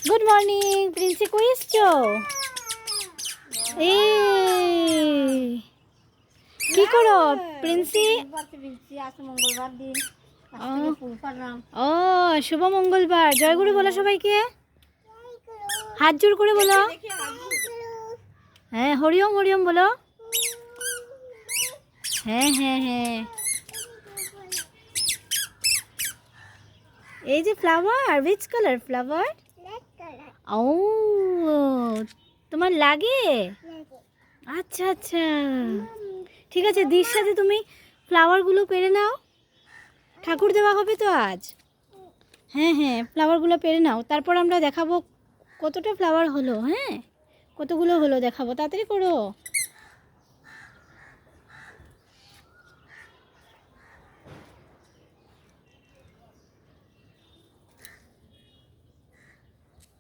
Good morning Princy, কই এসছো? এই কি করো প্রিন্সি? মঙ্গলবার দিন ও শুভ মঙ্গলবার। জয়গুরু বলো সবাইকে, হাত জোর করে বলো। হ্যাঁ, হরিওম হরিওম বলো। হ্যাঁ হ্যাঁ হ্যাঁ। এই যে ফ্লাওয়ার, উইচ কালার ফ্লাওয়ার? ও তোমার লাগে? আচ্ছা আচ্ছা, ঠিক আছে। দির সাথে তুমি ফ্লাওয়ারগুলো পেরে নাও, ঠাকুর দেওয়া হবে তো আজ। হ্যাঁ হ্যাঁ, ফ্লাওয়ারগুলো পেরে নাও, তারপর আমরা দেখাবো কতটা ফ্লাওয়ার হলো। হ্যাঁ, কতগুলো হলো দেখাবো, তাড়াতাড়ি করো।